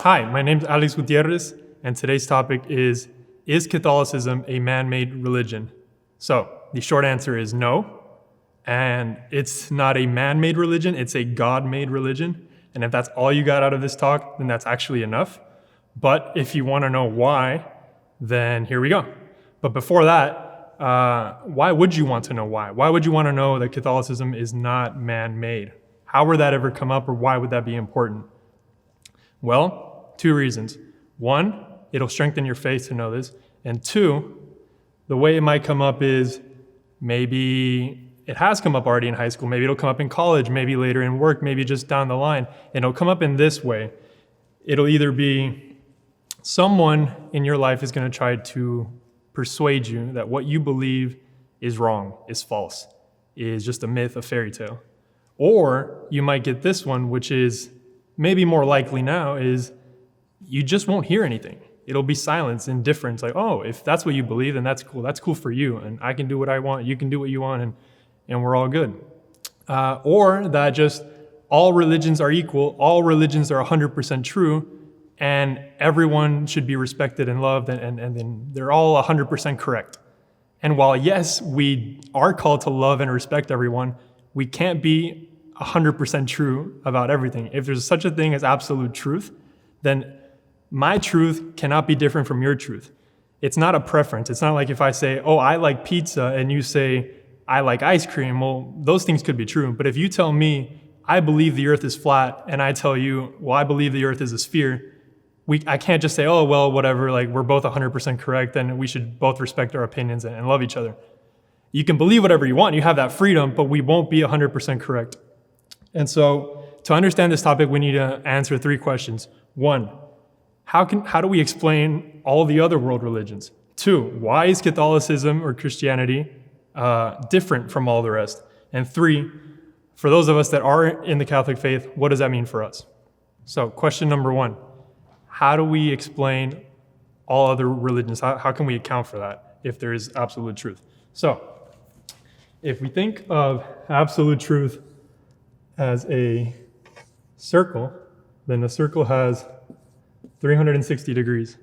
Hi, my name is Alex Gutierrez, and today's topic is Catholicism a man-made religion? So, the short answer is no, and it's not a man-made religion, it's a God-made religion. And if that's all you got out of this talk, then that's actually enough. But if you want to know why, then here we go. But before that, why would you want to know why? Why would you want to know that Catholicism is not man-made? How would that ever come up, or why would that be important? Well, two reasons. One, it'll strengthen your faith to know this. And two, the way it might come up is maybe it has come up already in high school, maybe it'll come up in college, maybe later in work, maybe just down the line. And it'll come up in this way. It'll either be someone in your life is going to try to persuade you that what you believe is wrong, is false, is just a myth, a fairy tale. Or you might get this one, which is maybe more likely now, is you just won't hear anything. It'll be silence, indifference, like, oh, if that's what you believe, then that's cool. That's cool for you, and I can do what I want, you can do what you want, and we're all good. Or that just all religions are equal, all religions are 100% true, and everyone should be respected and loved, and then they're all 100% correct. And while, yes, we are called to love and respect everyone, we can't be 100% true about everything. If there's such a thing as absolute truth, then my truth cannot be different from your truth. It's not a preference. It's not like if I say, oh, I like pizza, and you say, I like ice cream. Well, those things could be true. But if you tell me, I believe the earth is flat, and I tell you, well, I believe the earth is a sphere, I can't just say, oh, well, whatever, like we're both 100% correct, and we should both respect our opinions and love each other. You can believe whatever you want, you have that freedom, but we won't be 100% correct. And so to understand this topic, we need to answer three questions. One, how do we explain all the other world religions? Two, why is Catholicism or Christianity different from all the rest? And three, for those of us that are in the Catholic faith, what does that mean for us? So question number one, how do we explain all other religions? How can we account for that if there is absolute truth? So if we think of absolute truth as a circle, then the circle has 360 degrees.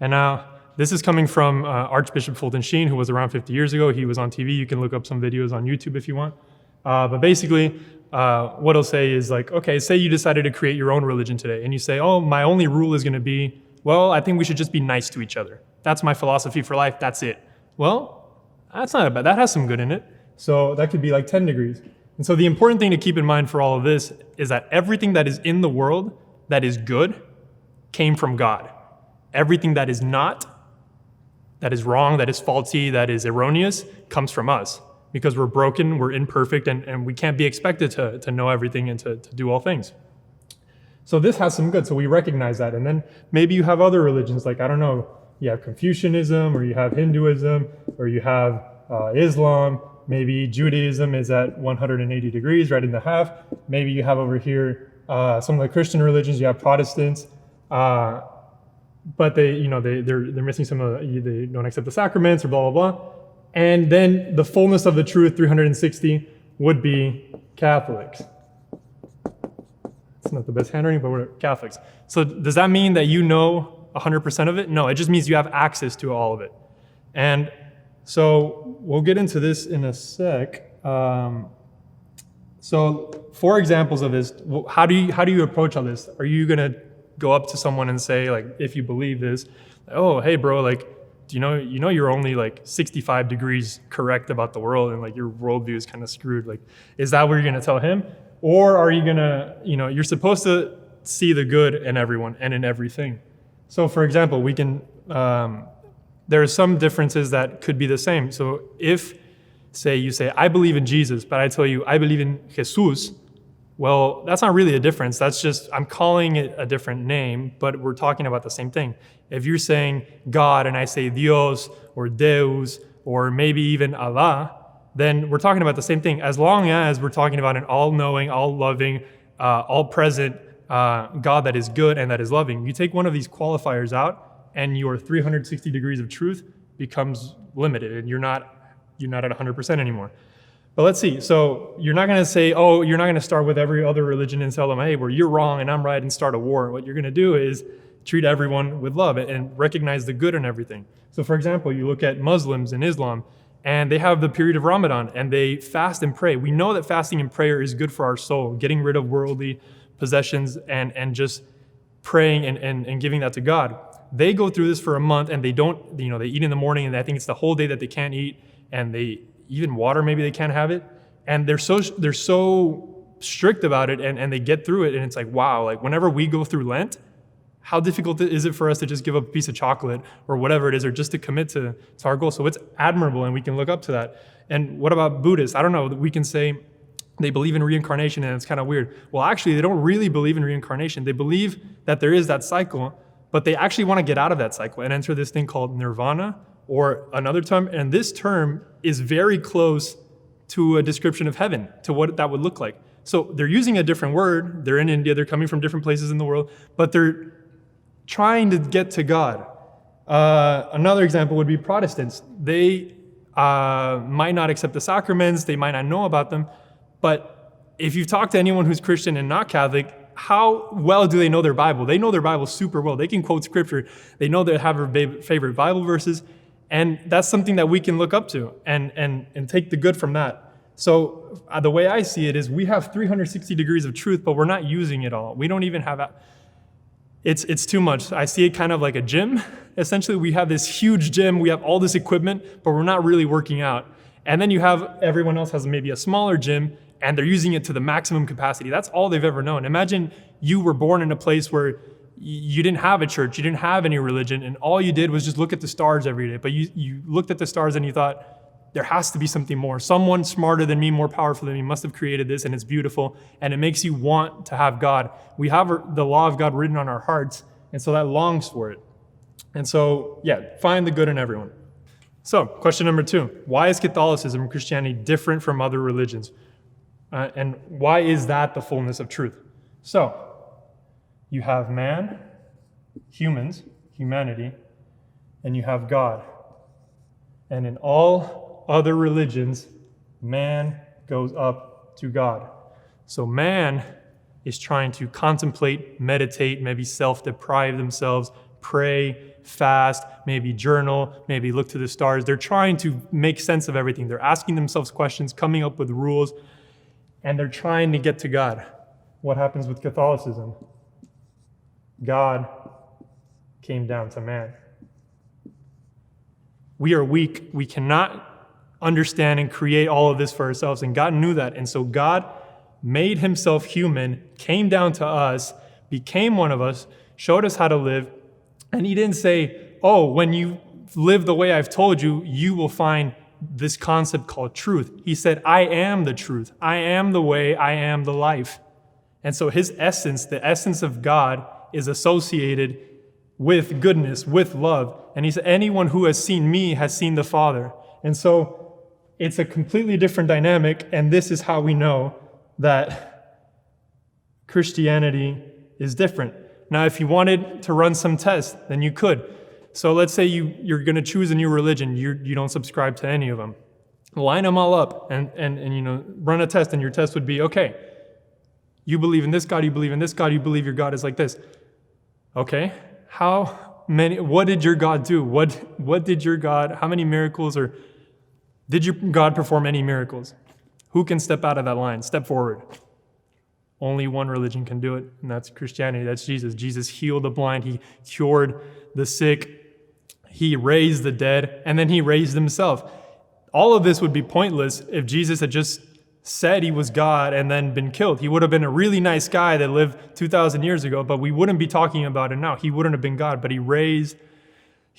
And now, this is coming from Archbishop Fulton, Sheen, who was around 50 years ago. He was on TV. You can look up some videos on YouTube if you want. But basically, what he'll say is like, okay, say you decided to create your own religion today, and you say, oh, my only rule is going to be, well, I think we should just be nice to each other. That's my philosophy for life. That's it. Well, that's not bad. That has some good in it. So that could be like 10 degrees. And so the important thing to keep in mind for all of this is that everything that is in the world that is good came from God. Everything that is not, that is wrong, that is faulty, that is erroneous, comes from us. Because we're broken, we're imperfect, and we can't be expected to know everything and to do all things. So this has some good, so we recognize that. And then maybe you have other religions, like, I don't know, you have Confucianism, or you have Hinduism, or you have Islam. Maybe Judaism is at 180 degrees, right in the half. Maybe you have over here some of the Christian religions. You have Protestants, but they're missing some of they don't accept the sacraments or blah blah blah. And then the fullness of the truth, 360, would be Catholics. It's not the best handwriting, but we're Catholics. So does that mean that you know 100% of it? No, it just means you have access to all of it. And so we'll get into this in a sec. So 4 examples of this. How do you approach all this? Are you gonna go up to someone and say, like, if you believe this, oh, hey bro, like, do you know you're only like 65 degrees correct about the world, and like your worldview is kind of screwed? Like, is that what you're gonna tell him? Or are you gonna, you're supposed to see the good in everyone and in everything. So for example, we can, there are some differences that could be the same. So if, say, you say, I believe in Jesus, but I tell you, I believe in Jesus, well, that's not really a difference. That's just, I'm calling it a different name, but we're talking about the same thing. If you're saying God and I say Dios or Deus or maybe even Allah, then we're talking about the same thing, as long as we're talking about an all-knowing, all-loving, all-present God that is good and that is loving. You take one of these qualifiers out, and your 360 degrees of truth becomes limited, and you're not at 100% anymore. But let's see. So you're not going to say, oh, you're not going to start with every other religion and tell them, hey, well, you're wrong and I'm right, and start a war. What you're going to do is treat everyone with love and recognize the good in everything. So for example, you look at Muslims and Islam, and they have the period of Ramadan, and they fast and pray. We know that fasting and prayer is good for our soul, getting rid of worldly possessions and just praying and giving that to God. They go through this for a month, and they don't, they eat in the morning, and I think it's the whole day that they can't eat, and they even water, maybe they can't have it. And they're so strict about it, and they get through it, and it's like, wow, like whenever we go through Lent, how difficult is it for us to just give up a piece of chocolate or whatever it is, or just to commit to our goal? So it's admirable, and we can look up to that. And what about Buddhists? I don't know, we can say they believe in reincarnation, and it's kind of weird. Well, actually, they don't really believe in reincarnation. They believe that there is that cycle, but they actually want to get out of that cycle and enter this thing called nirvana, or another term. And this term is very close to a description of heaven, to what that would look like. So they're using a different word. They're in India. They're coming from different places in the world, but they're trying to get to God. Another example would be Protestants. They might not accept the sacraments. They might not know about them. But if you talk to anyone who's Christian and not Catholic, how well do they know their Bible? They know their Bible super well. They can quote scripture. They know they have their favorite Bible verses. And that's something that we can look up to and take the good from that. So the way I see it is we have 360 degrees of truth, but we're not using it all. We don't even have it's too much. I see it kind of like a gym. Essentially, we have this huge gym. We have all this equipment, but we're not really working out. And then you have everyone else has maybe a smaller gym, and they're using it to the maximum capacity. That's all they've ever known. Imagine you were born in a place where you didn't have a church, you didn't have any religion, and all you did was just look at the stars every day. But you looked at the stars and you thought, there has to be something more. Someone smarter than me, more powerful than me must have created this, and it's beautiful, and it makes you want to have God. We have the law of God written on our hearts, and so that longs for it. And so, find the good in everyone. So, question number 2. Why is Catholicism and Christianity different from other religions? And why is that the fullness of truth? So, you have man, humans, humanity, and you have God. And in all other religions, man goes up to God. So man is trying to contemplate, meditate, maybe self-deprive themselves, pray, fast, maybe journal, maybe look to the stars. They're trying to make sense of everything. They're asking themselves questions, coming up with rules, and they're trying to get to God. What happens with Catholicism? God came down to man. We are weak. We cannot understand and create all of this for ourselves, and God knew that. And so God made himself human, came down to us, became one of us, showed us how to live, and he didn't say, oh, when you live the way I've told you, you will find this concept called truth. He said, I am the truth. I am the way. I am the life. And so his essence, the essence of God, is associated with goodness, with love. And he said, anyone who has seen me has seen the Father. And so it's a completely different dynamic, and this is how we know that Christianity is different. Now, if you wanted to run some tests, then you could. So let's say you're going to choose a new religion. You don't subscribe to any of them. Line them all up and run a test, and your test would be, okay, you believe in this God, you believe in this God, you believe your God is like this. Okay, what did your God do? What did your God, how many miracles, or did your God perform any miracles? Who can step out of that line? Step forward. Only one religion can do it, and that's Christianity. That's Jesus. Jesus healed the blind. He cured the sick. He raised the dead, and then he raised himself. All of this would be pointless if Jesus had just said he was God and then been killed. He would have been a really nice guy that lived 2,000 years ago, but we wouldn't be talking about it now. He wouldn't have been God, but he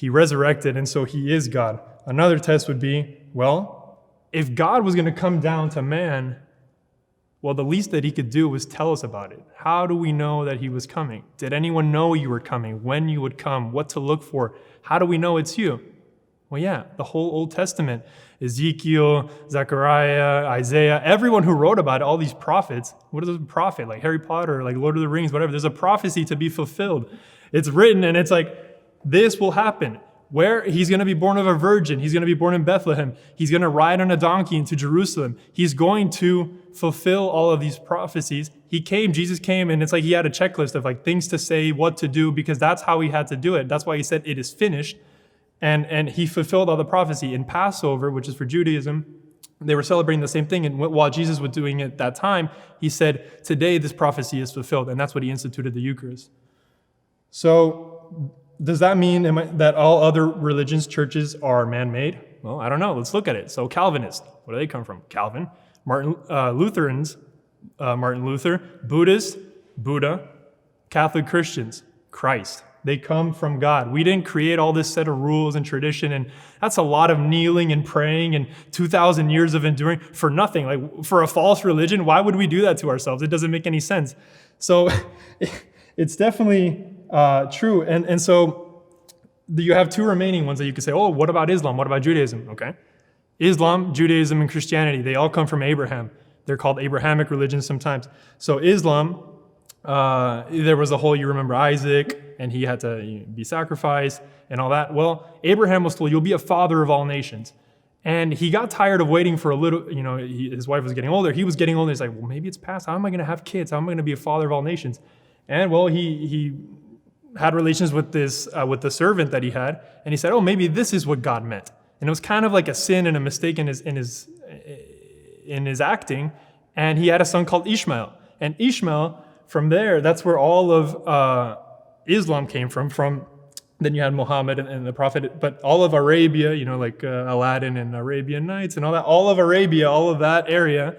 resurrected, and so he is God. Another test would be, well, if God was going to come down to man, well, the least that he could do was tell us about it. How do we know that he was coming? Did anyone know you were coming, when you would come, what to look for? How do we know it's you? Well, yeah, the whole Old Testament, Ezekiel, Zechariah, Isaiah, everyone who wrote about it, all these prophets. What is a prophet? Like Harry Potter, like Lord of the Rings, whatever. There's a prophecy to be fulfilled. It's written, and it's like, this will happen. Where? He's going to be born of a virgin. He's going to be born in Bethlehem. He's going to ride on a donkey into Jerusalem. He's going to fulfill all of these prophecies. Jesus came, and it's like he had a checklist of like things to say, what to do, because that's how he had to do it. That's why he said it is finished. And he fulfilled all the prophecy. In Passover, which is for Judaism, they were celebrating the same thing. And while Jesus was doing it that time, he said, today this prophecy is fulfilled. And that's what he instituted the Eucharist. So does that mean that all other religions, churches are man-made? Well, I don't know. Let's look at it. So Calvinists, where do they come from? Calvin. Lutherans, Martin Luther. Buddhists, Buddha. Catholic Christians, Christ. They come from God. We didn't create all this set of rules and tradition, and that's a lot of kneeling and praying and 2,000 years of enduring for nothing. Like for a false religion, why would we do that to ourselves? It doesn't make any sense. So it's definitely true. And so you have two remaining ones that you could say, oh, what about Islam? What about Judaism? Okay. Islam, Judaism, and Christianity, they all come from Abraham. They're called Abrahamic religions sometimes. So Islam, there was a whole, you remember Isaac, and he had to be sacrificed and all that. Well, Abraham was told, you'll be a father of all nations. And he got tired of waiting for a little, his wife was getting older. He was getting older. He's like, well, maybe it's past. How am I going to have kids? How am I going to be a father of all nations? And well, he had relations with with the servant that he had. And he said, oh, maybe this is what God meant. And it was kind of like a sin and a mistake in his acting. And he had a son called Ishmael. And Ishmael, from there, that's where all of Islam came from. Then you had Muhammad and the Prophet, but all of Arabia, like Aladdin and Arabian Nights and all that, all of Arabia, all of that area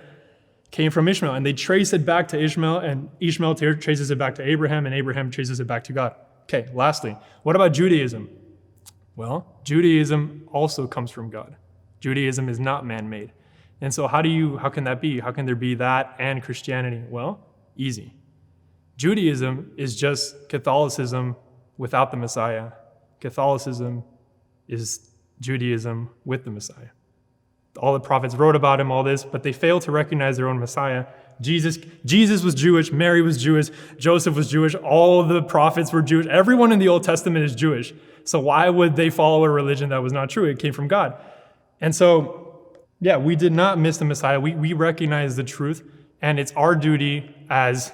came from Ishmael. And they trace it back to Ishmael, and Ishmael traces it back to Abraham, and Abraham traces it back to God. Okay, lastly, what about Judaism? Well, Judaism also comes from God. Judaism is not man-made. And so how can that be? How can there be that and Christianity? Well, easy. Judaism is just Catholicism without the Messiah. Catholicism is Judaism with the Messiah. All the prophets wrote about him, all this, but they failed to recognize their own Messiah. Jesus was Jewish, Mary was Jewish, Joseph was Jewish, all the prophets were Jewish. Everyone in the Old Testament is Jewish. So why would they follow a religion that was not true? It came from God. And so, yeah, we did not miss the Messiah. We recognize the truth, and it's our duty as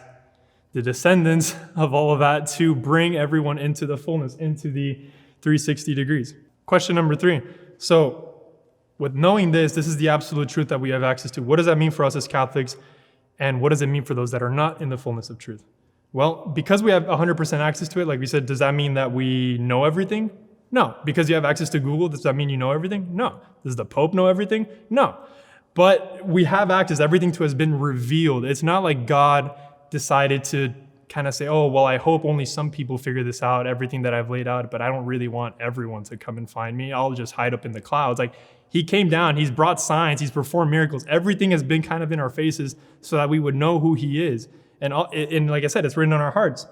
the descendants of all of that to bring everyone into the fullness, into the 360 degrees. Question number 3. So with knowing this is the absolute truth that we have access to. What does that mean for us as Catholics? And what does it mean for those that are not in the fullness of truth? Well, because we have 100% access to it, like we said, does that mean that we know everything? No. Because you have access to Google, does that mean you know everything? No. Does the Pope know everything? No. But we have access. Everything to has been revealed. It's not like God decided to kind of say, oh, well, I hope only some people figure this out, everything that I've laid out, but I don't really want everyone to come and find me. I'll just hide up in the clouds. Like, he came down, he's brought signs, he's performed miracles. Everything has been kind of in our faces so that we would know who he is. And like I said, it's written on our hearts.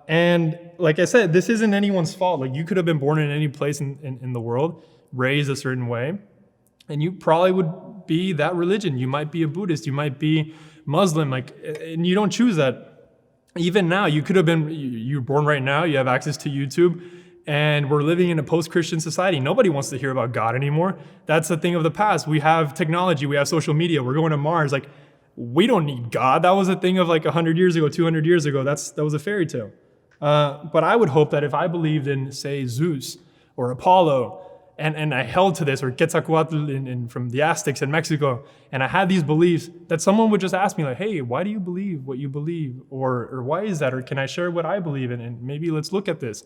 And like I said, this isn't anyone's fault. Like, you could have been born in any place in the world, raised a certain way, and you probably would be that religion. You might be a Buddhist, you might be Muslim, and you don't choose that. Even now, you could have been, you're born right now, you have access to YouTube, and we're living in a post-Christian society. Nobody wants to hear about God anymore. That's a thing of the past. We have technology, we have social media, we're going to Mars. Like, we don't need God. That was a thing of 100 years ago, 200 years ago. That was a fairy tale. But I would hope that if I believed in, say, Zeus or Apollo, and I held to this, or Quetzalcoatl from the Aztecs in Mexico, and I had these beliefs, that someone would just ask me, like, hey, why do you believe what you believe? Or why is that? Or can I share what I believe in? And maybe let's look at this.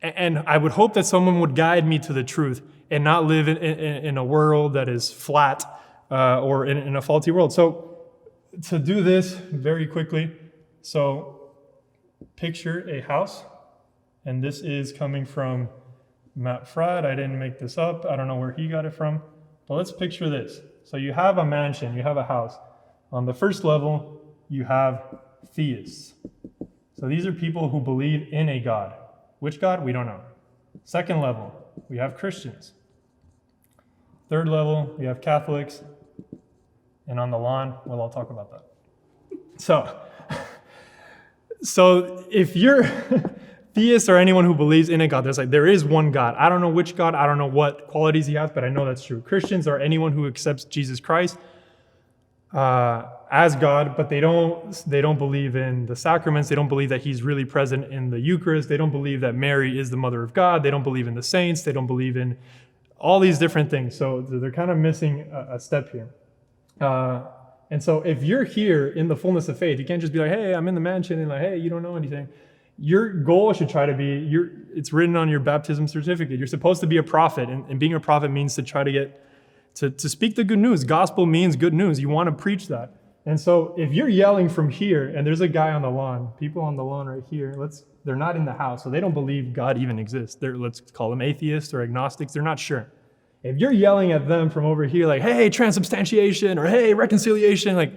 And I would hope that someone would guide me to the truth and not live in a world that is flat or in a faulty world. So to do this very quickly, so picture a house, and this is coming from Matt Fradd. I didn't make this up. I don't know where he got it from. But let's picture this. So you have a mansion, you have a house. On the first level, you have theists. So these are people who believe in a God. Which God? We don't know. Second level, we have Christians. Third level, we have Catholics. And on the lawn, well, I'll talk about that. So if you're theists are anyone who believes in a God. There is one God. I don't know which God. I don't know what qualities he has, but I know that's true. Christians are anyone who accepts Jesus Christ as God, but they don't believe in the sacraments. They don't believe that he's really present in the Eucharist. They don't believe that Mary is the mother of God. They don't believe in the saints. They don't believe in all these different things. So they're kind of missing a step here. And so if you're here in the fullness of faith, you can't just be like, hey, I'm in the mansion, and like, hey, you don't know anything. Your goal should try to be, it's written on your baptism certificate. You're supposed to be a prophet, and being a prophet means to try to get, to speak the good news. Gospel means good news. You want to preach that. And so if you're yelling from here, and there's a guy on the lawn, people on the lawn right here, they're not in the house, so they don't believe God even exists. Let's call them atheists or agnostics. They're not sure. If you're yelling at them from over here, like, hey, transubstantiation, or hey, reconciliation, like,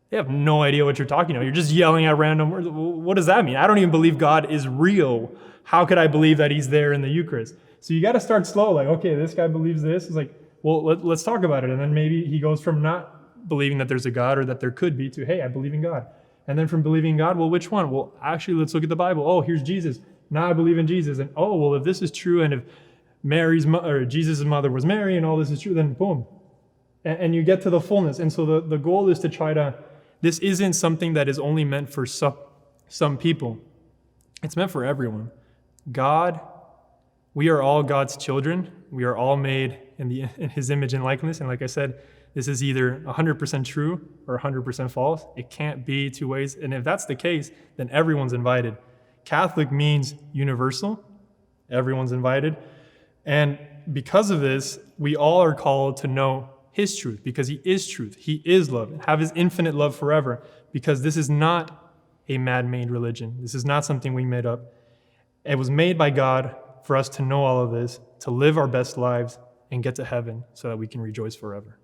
they have no idea what you're talking about. You're just yelling at random words. What does that mean? I don't even believe God is real. How could I believe that he's there in the Eucharist? So you got to start slow. Like, okay, this guy believes this. It's like, well, let's talk about it. And then maybe he goes from not believing that there's a God or that there could be to, hey, I believe in God. And then from believing in God, well, which one? Well, actually, let's look at the Bible. Oh, here's Jesus. Now I believe in Jesus. And oh, well, if this is true, and if Jesus' mother was Mary, and all this is true, then boom. And you get to the fullness. And so the goal is to try to, this isn't something that is only meant for some people. It's meant for everyone. God, we are all God's children. We are all made in his image and likeness. And like I said, this is either 100% true or 100% false. It can't be two ways. And if that's the case, then everyone's invited. Catholic means universal. Everyone's invited. And because of this, we all are called to know his truth, because he is truth. He is love. Have his infinite love forever, because this is not a man-made religion. This is not something we made up. It was made by God for us to know all of this, to live our best lives and get to heaven so that we can rejoice forever.